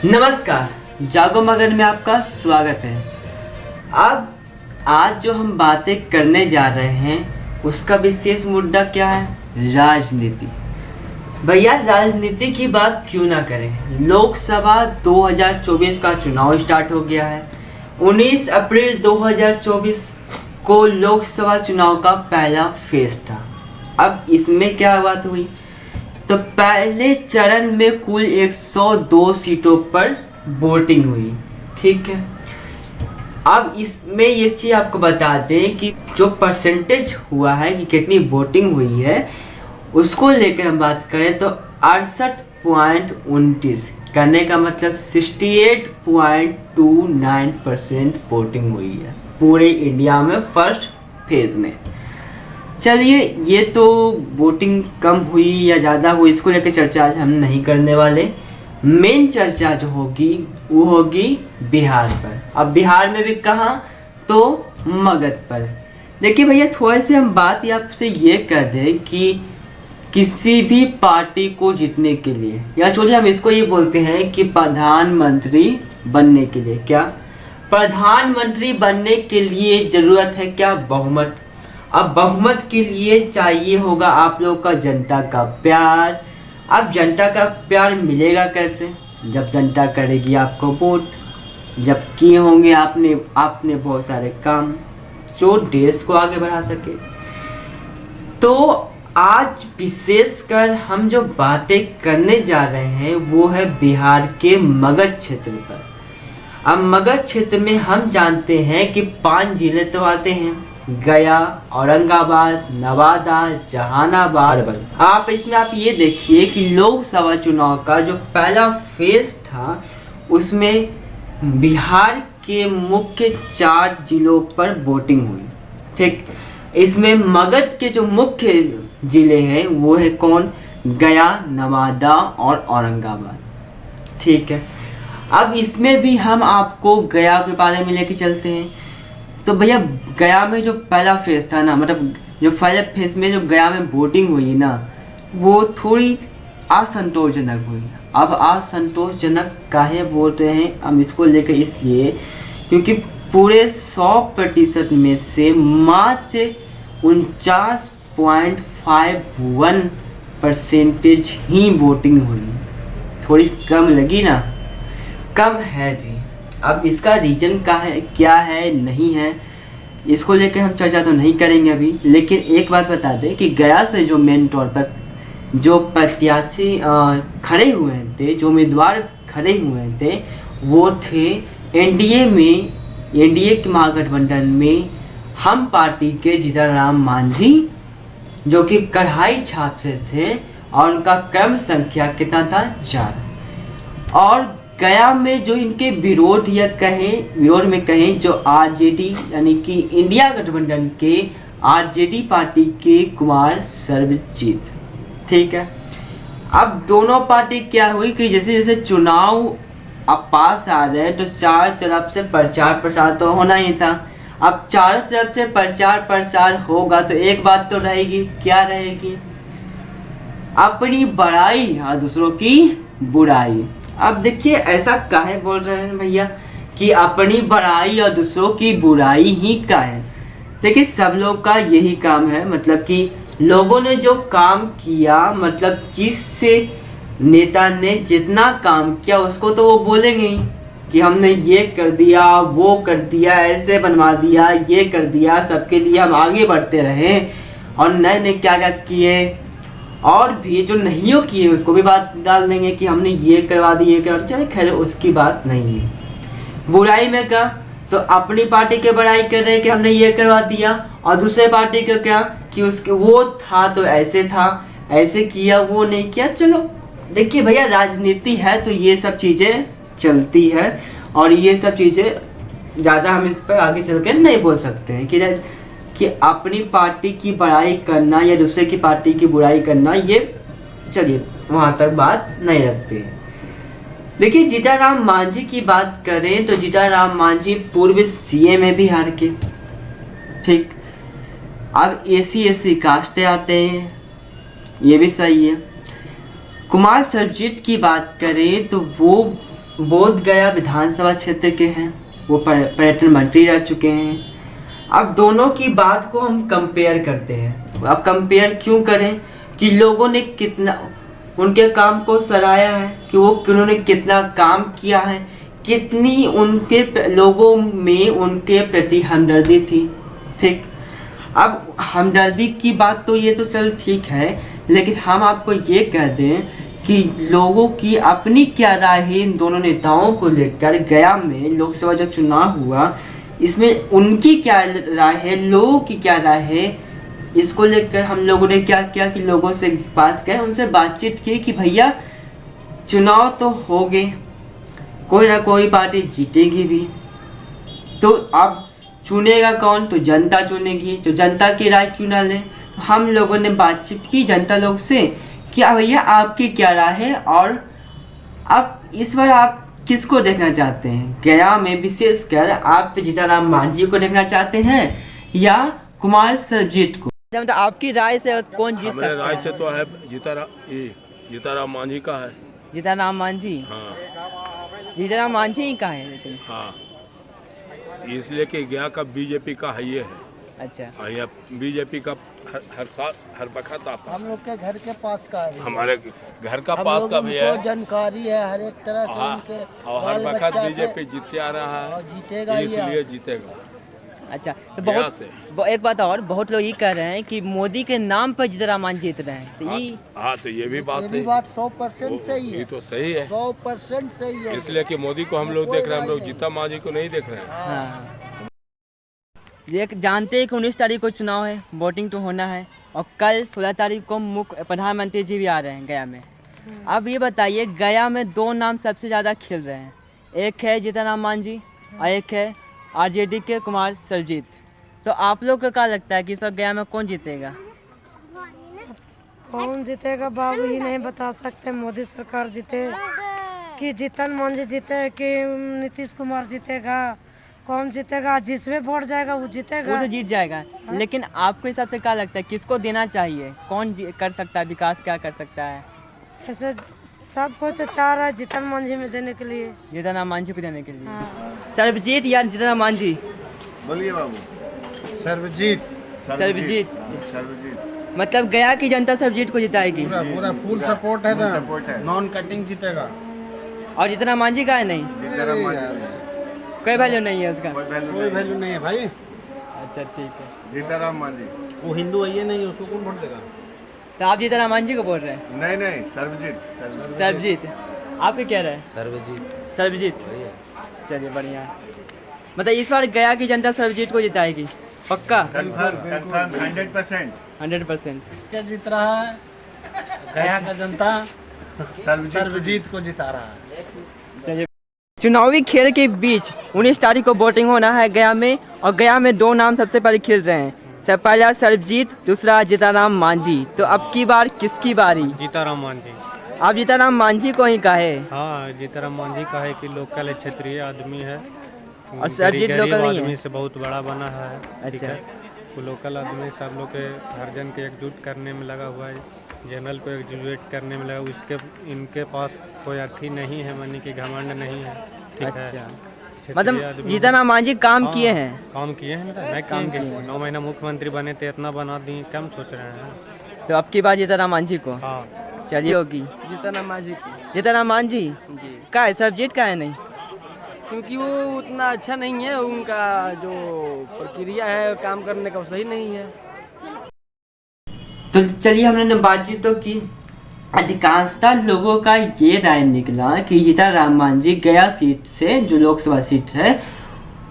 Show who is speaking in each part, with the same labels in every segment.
Speaker 1: नमस्कार, जागो मगन में आपका स्वागत है। अब आज जो हम बातें करने जा रहे हैं उसका विशेष मुद्दा क्या है? राजनीति। भैया राजनीति की बात क्यों ना करें। लोकसभा 2024 का चुनाव स्टार्ट हो गया है। 19 अप्रैल 2024 को लोकसभा चुनाव का पहला फेज था। अब इसमें क्या बात हुई, तो पहले चरण में कुल 102 सीटों पर वोटिंग हुई। ठीक है, अब इसमें ये चीज़ आपको बता दें कि जो परसेंटेज हुआ है कि कितनी वोटिंग हुई है उसको लेकर हम बात करें तो 68.29 करने का मतलब 68.29% वोटिंग हुई है पूरे इंडिया में फर्स्ट फेज में। चलिए, ये तो वोटिंग कम हुई या ज़्यादा हुई इसको लेकर चर्चा आज हम नहीं करने वाले। मेन चर्चा जो होगी वो होगी बिहार पर। अब बिहार में भी कहाँ, तो मगध पर। देखिए भैया, थोड़े से हम बात आपसे ये कर दें कि किसी भी पार्टी को जीतने के लिए, या छोड़िए हम इसको ये बोलते हैं कि प्रधानमंत्री बनने के लिए, क्या प्रधानमंत्री बनने के लिए ज़रूरत है क्या? बहुमत। अब बहुमत के लिए चाहिए होगा आप लोग का जनता का प्यार। अब जनता का प्यार मिलेगा कैसे? जब जनता करेगी आपको वोट, जब किए होंगे आपने बहुत सारे काम जो देश को आगे बढ़ा सके। तो आज विशेषकर हम जो बातें करने जा रहे हैं वो है बिहार के मगध क्षेत्र पर। अब मगध क्षेत्र में हम जानते हैं कि 5 जिले तो आते हैं, गया, औरंगाबाद, नवादा, जहानाबाद। आप ये देखिए कि लोकसभा चुनाव का जो पहला फेज था उसमें बिहार के मुख्य 4 जिलों पर वोटिंग हुई। ठीक, इसमें मगध के जो मुख्य जिले हैं वो है कौन? गया, नवादा और औरंगाबाद। ठीक है, अब इसमें भी हम आपको गया के बारे में लेके चलते हैं। तो भैया गया में जो पहला फेज था ना, मतलब जो पहले फेज में जो गया में वोटिंग हुई ना, वो थोड़ी असंतोषजनक हुई। अब असंतोषजनक काहे बोलते हैं हम इसको लेकर, इसलिए क्योंकि पूरे 100% में से मात्र 49.51% ही वोटिंग हुई। थोड़ी कम लगी ना, कम है भी। अब इसका रीजन क्या है नहीं है इसको लेकर हम चर्चा तो नहीं करेंगे अभी, लेकिन एक बात बता दें कि गया से जो मेन तौर पर जो प्रत्याशी खड़े हुए थे, जो उम्मीदवार खड़े हुए थे वो थे एनडीए के महागठबंधन में हम पार्टी के जीतनराम मांझी, जो कि कढ़ाई छाप से थे और उनका क्रम संख्या कितना था? 4। और गया में जो इनके विरोध में कहें जो आरजेडी यानी कि इंडिया गठबंधन के आरजेडी पार्टी के कुमार सर्वजीत। ठीक है, अब दोनों पार्टी क्या हुई कि जैसे जैसे चुनाव अब पास आ रहे हैं तो चारों तरफ से प्रचार प्रसार तो होना ही था। अब चारों तरफ से प्रचार प्रसार होगा तो एक बात तो रहेगी, क्या रहेगी? अपनी बड़ाई और दूसरों की बुराई। अब देखिए ऐसा काहे बोल रहे हैं भैया कि अपनी बड़ाई और दूसरों की बुराई ही का है। देखिए सब लोग का यही काम है, मतलब कि लोगों ने जो काम किया, मतलब जिससे नेता ने जितना काम किया उसको तो वो बोलेंगे ही कि हमने ये कर दिया, वो कर दिया, ऐसे बनवा दिया, ये कर दिया, सबके लिए हम आगे बढ़ते रहे और नए नए क्या क्या किए। और भी जो नहीं किए उसको भी बात डाल देंगे कि हमने ये करवा दी, ये करवा दी। चले खैर उसकी बात नहीं है। बुराई में क्या, तो अपनी पार्टी के बड़ाई कर रहे हैं कि हमने ये करवा दिया, और दूसरे पार्टी का क्या कि उसके वो था तो ऐसे था, ऐसे किया, वो नहीं किया। चलो देखिए भैया, राजनीति है तो ये सब चीज़ें चलती है और ये सब चीज़ें ज़्यादा हम इस पर आगे चल के नहीं बोल सकते हैं कि अपनी पार्टी की बड़ाई करना या दूसरे की पार्टी की बुराई करना, ये चलिए वहाँ तक बात नहीं रखते हैं। देखिए जीतनराम मांझी की बात करें तो जीतनराम मांझी पूर्व सीएम है बिहार के। ठीक, अब एसी कास्ट आते हैं, ये भी सही है। कुमार सर्वजीत की बात करें तो वो बोध गया विधानसभा क्षेत्र के हैं, वो पर्यटन मंत्री रह चुके हैं। अब दोनों की बात को हम कंपेयर करते हैं। अब कंपेयर क्यों करें कि लोगों ने कितना उनके काम को सराहा है, कि वो उन्होंने कितना काम किया है, कितनी उनके लोगों में उनके प्रति हमदर्दी थी। ठीक, अब हमदर्दी की बात तो ये तो चल ठीक है, लेकिन हम आपको ये कह दें कि लोगों की अपनी क्या राय है इन दोनों नेताओं को लेकर। गया में लोकसभा जो चुनाव हुआ, इसमें उनकी क्या राय है, लोगों की क्या राय है, इसको लेकर हम लोगों ने क्या किया कि लोगों से पास गए, उनसे बातचीत की कि भैया चुनाव तो हो गए, कोई ना कोई पार्टी जीतेगी भी, तो अब चुनेगा कौन, तो जनता चुनेगी, तो जनता की राय क्यों ना लें। तो हम लोगों ने बातचीत की जनता लोग से, क्या भैया आपकी क्या राय है, और अब इस बार आप किसको देखना चाहते हैं। गया में विशेषकर आप जीतनराम मांझी को देखना चाहते हैं या कुमार सर्वजीत को। मतलब आपकी राय से कौन जीत सकता है?
Speaker 2: राय से तो है जीतनराम मांझी का है।
Speaker 1: जीतनराम मांझी?
Speaker 2: हाँ,
Speaker 1: जीतनराम मांझी ही का है लेकिन।
Speaker 2: हाँ, इसलिए कि गया का बीजेपी का है ये है।
Speaker 1: अच्छा,
Speaker 2: यहाँ बीजेपी का हर साल हर वक्त आता।
Speaker 3: हम लोग के घर के पास का है,
Speaker 2: हमारे घर का पास का भी है,
Speaker 3: जानकारी है हर एक तरह से उनके,
Speaker 2: और हर वक्त बीजेपी जीतते आ रहा है,
Speaker 3: जीतेगा,
Speaker 2: इसलिए जीतेगा।
Speaker 1: अच्छा, तो एक बात और, बहुत लोग ये कह रहे हैं कि मोदी के नाम पर जीतनराम मांझी जीत रहे हैं, तो ये
Speaker 2: हाँ, तो ये भी बात सही,
Speaker 3: बात 100% सही है।
Speaker 2: ये तो सही है,
Speaker 3: 100% सही है।
Speaker 2: इसलिए कि मोदी को हम लोग देख रहे हैं, हम लोग जीतनराम मांझी को नहीं देख रहे हैं।
Speaker 1: हाँ, ये जानते हैं कि 19 तारीख को चुनाव है, वोटिंग तो होना है, और कल 16 तारीख को मुख्य प्रधानमंत्री जी भी आ रहे हैं गया में। अब ये बताइए, गया में दो नाम सबसे ज़्यादा खिल रहे हैं, एक है जीतनराम मांझी और एक है आरजेडी के कुमार सर्वजीत। तो आप लोग को क्या लगता है कि इस बार गया में कौन जीतेगा?
Speaker 4: कौन जीतेगा बाबू ही नहीं बता सकते। मोदी सरकार जीते कि जीतन मांझी जीते कि नीतीश कुमार जीतेगा, कौन जीतेगा, जिसमें वोट जाएगा वो जीतेगा,
Speaker 1: वो तो जीत जाएगा। लेकिन आपके हिसाब से क्या लगता है किसको देना चाहिए, कौन कर सकता है, विकास क्या कर सकता है?
Speaker 4: ऐसे सब कोई तो चाह रहा है जीतन मांझी में देने के लिए,
Speaker 1: जीतनराम मांझी को देने के लिए।
Speaker 4: हाँ।
Speaker 1: सर्वजीत या जीतनराम मांझी?
Speaker 5: बोलिए बाबू।
Speaker 3: सर्वजीत।
Speaker 5: सर्वजीत
Speaker 1: मतलब गया की जनता सर्वजीत को जिताएगी?
Speaker 3: पूरा फुल सपोर्ट है, नॉन कटिंग जीतेगा।
Speaker 1: और जीतनराम मांझी का है नहीं?
Speaker 5: जीतनराम मांझी
Speaker 1: कोई वैल्यू नहीं है उसका?
Speaker 3: कोई वैल्यू नहीं है भाई।
Speaker 1: अच्छा, ठीक है।
Speaker 5: जीतनराम मांझी
Speaker 3: वो हिंदू है, ये नहीं, उसको कौन वोट देगा?
Speaker 1: तो आप जीतनराम मांझी को बोल रहे हैं?
Speaker 5: नहीं, सर्वजीत।
Speaker 1: सर्वजीत। आप क्या कह रहे हैं? सर्वजीत। चलिए, बढ़िया। मतलब इस बार गया की जनता सर्वजीत को जिताएगी पक्का?
Speaker 5: कंफर्म 100%।
Speaker 3: क्या जीत रहा है? गया का जनता सर्वजीत को जिता रहा है।
Speaker 1: चलिए, चुनावी खेल के बीच 19 तारीख को वोटिंग होना है गया में, और गया में दो नाम सबसे पहले खिल रहे हैं, सब पहला सर्वजीत, दूसरा जीतनराम मांझी। तो अब की बार किसकी बारी?
Speaker 6: जीतनराम मांझी।
Speaker 1: आप जीतनराम मांझी को ही कहे?
Speaker 6: हाँ, जीतनराम मांझी का है कि लोकल क्षेत्रीय आदमी है,
Speaker 1: और सर्वजीत लोकल नहीं है?
Speaker 6: आदमी से बहुत बड़ा बना है। ठीक
Speaker 1: अच्छा।
Speaker 6: है, वो लोकल आदमी सब लोग के हर जन के एकजुट करने में लगा हुआ है, जनरल को एकजुट करने में लगा। उसके इनके पास कोई अर्थी नहीं है, मानी कि घमंड नहीं है। ठीक है,
Speaker 1: अच्छा, मतलब जीतनराम मांझी काम किए हैं?
Speaker 6: काम किए हैं ना, नहीं
Speaker 1: काम
Speaker 6: किए
Speaker 1: किए हैं।
Speaker 6: 9 महीना मुख्यमंत्री बने थे, इतना बना दी, कम सोच रहे हैं।
Speaker 1: तो अब की बार जीतनराम मांझी को?
Speaker 6: हाँ,
Speaker 1: चलिए, होगी
Speaker 7: जीतनराम मांझी
Speaker 1: जीतनराम मांझी।
Speaker 7: जी,
Speaker 1: का है सर्वजीत का है नहीं?
Speaker 7: क्योंकि वो उतना अच्छा नहीं है, उनका जो प्रक्रिया है काम करने का वो सही नहीं है।
Speaker 1: तो चलिए, हमने बातचीत तो की, अधिकांशतः लोगों का ये राय निकला कि जीतनराम मांझी गया सीट से, जो लोकसभा सीट है,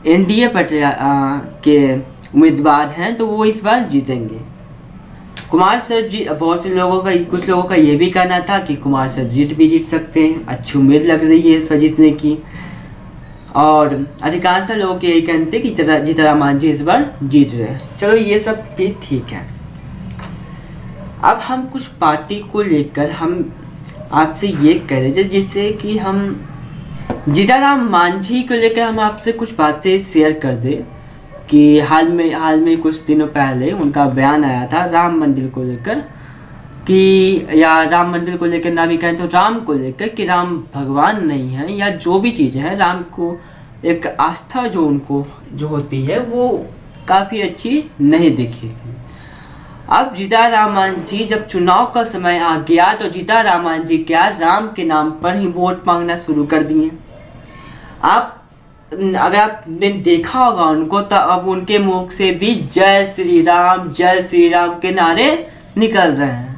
Speaker 1: एनडीए के उम्मीदवार हैं, तो वो इस बार जीतेंगे। कुमार सर्वजीत, बहुत से लोगों का, कुछ लोगों का ये भी कहना था कि कुमार सर्वजीत भी जीत सकते हैं, अच्छी उम्मीद लग रही है इसका जीतने की। और अधिकांशतः लोगों के यही कहते हैं कि जीतनराम मांझी इस बार जीत रहे हैं। चलो, ये सब भी ठीक है। अब हम कुछ पार्टी को लेकर हम आपसे ये कह रहे थे, जिससे कि हम जीतनराम मांझी को लेकर हम आपसे कुछ बातें शेयर कर दें कि हाल में कुछ दिनों पहले उनका बयान आया था राम मंदिर को लेकर, कि या राम मंदिर को लेकर ना भी कहें तो राम को लेकर कि राम भगवान नहीं है या जो भी चीज़ें हैं, राम को एक आस्था जो उनको जो होती है वो काफ़ी अच्छी नहीं दिखी थी। अब जीताराम मांझी जब चुनाव का समय आ गया तो जीताराम मांझी क्या राम के नाम पर ही वोट मांगना शुरू कर दिए। आप अगर आपने देखा होगा उनको तो अब उनके मुख से भी जय श्री राम के नारे निकल रहे हैं।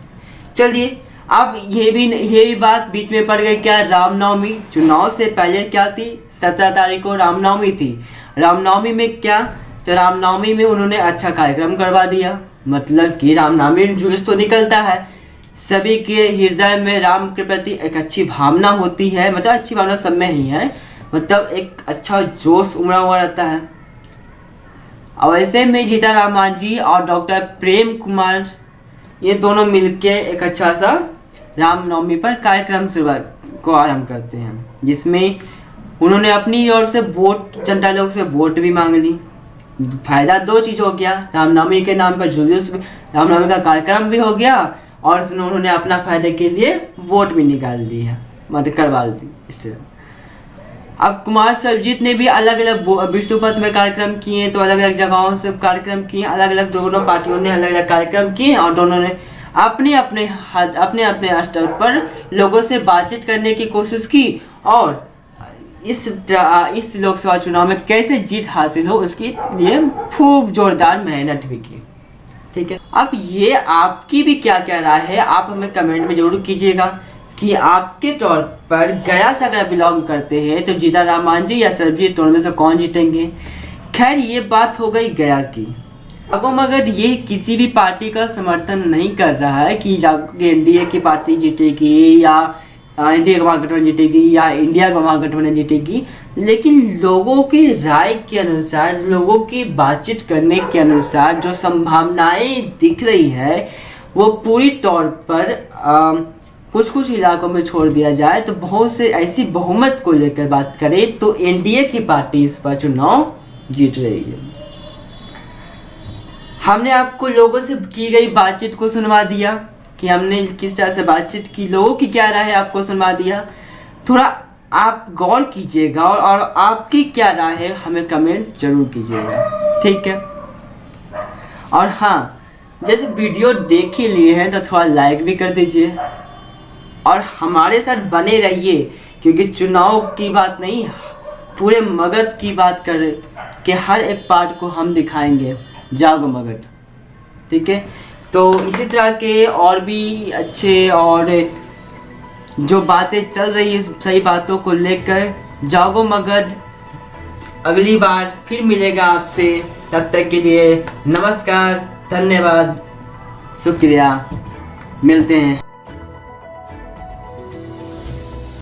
Speaker 1: चलिए, अब ये भी बात बीच में पड़ गई क्या, रामनवमी चुनाव से पहले क्या थी, 17 तारीख को रामनवमी थी। रामनवमी में क्या, तो रामनवमी में उन्होंने अच्छा कार्यक्रम करवा दिया, मतलब कि रामनवमी जुलूस तो निकलता है, सभी के हृदय में राम के प्रति एक अच्छी भावना होती है, मतलब अच्छी भावना सब में ही है, मतलब एक अच्छा जोश उमड़ा हुआ रहता है। और ऐसे में जीताराम मांझी और डॉक्टर प्रेम कुमार ये दोनों मिलके एक अच्छा सा रामनवमी पर कार्यक्रम शुरुआत को आरंभ करते हैं, जिसमें उन्होंने अपनी ओर से वोट, जनता लोग से वोट भी मांग ली। फायदा दो चीज़ हो गया, रामनवमी के नाम पर जुलूस, रामनवमी का कार्यक्रम भी हो गया और उन्होंने अपना फायदे के लिए वोट भी निकाल दी है, मतलब करवा दी इस तरह। अब कुमार सर्वजीत ने भी अलग अलग विष्णुपथ में कार्यक्रम किए, तो अलग अलग जगहों से कार्यक्रम किए, अलग अलग दोनों पार्टियों ने अलग अलग कार्यक्रम किए और दोनों ने अपने अपने स्तर पर लोगों से बातचीत करने की कोशिश की और इस लोकसभा चुनाव में कैसे जीत हासिल हो उसके लिए खूब जोरदार मेहनत भी की। ठीक है, अब ये आपकी भी क्या क्या राय है, आप हमें कमेंट में जरूर कीजिएगा कि आपके तौर पर गया से अगर बिलोंग करते हैं तो जीताराम मांझी या सर्वजीत दोनों में से कौन जीतेंगे। खैर, ये बात हो गई गया की। मगर ये किसी भी पार्टी का समर्थन नहीं कर रहा है कि एनडीए की पार्टी जीतेगी या इंडिया का महागठबंधन जीतेगी या इंडिया का महागठबंधन जीतेगी, लेकिन लोगों की राय के अनुसार, लोगों की बातचीत करने के अनुसार जो संभावनाएं दिख रही है वो पूरी तौर पर कुछ कुछ इलाकों में छोड़ दिया जाए तो बहुत से ऐसी बहुमत को लेकर बात करें तो एनडीए की पार्टी इस बार चुनाव जीत रही है। हमने आपको लोगों से की गई बातचीत को सुनवा दिया कि हमने किस तरह से बातचीत की, लोगों की क्या राय है आपको सुनवा दिया। थोड़ा आप गौर कीजिएगा और आपकी क्या राय है हमें कमेंट जरूर कीजिएगा, ठीक है। और हाँ, जैसे वीडियो देख ही लिए हैं तो थोड़ा लाइक भी कर दीजिए और हमारे साथ बने रहिए, क्योंकि चुनाव की बात नहीं, पूरे मगध की बात कर के हर एक पार्ट को हम दिखाएंगे, जागो मगध, ठीक है। तो इसी तरह के और भी अच्छे और जो बातें चल रही है सही बातों को लेकर, जागो मगध अगली बार फिर मिलेगा आपसे। तब तक के लिए नमस्कार, धन्यवाद, शुक्रिया, मिलते हैं।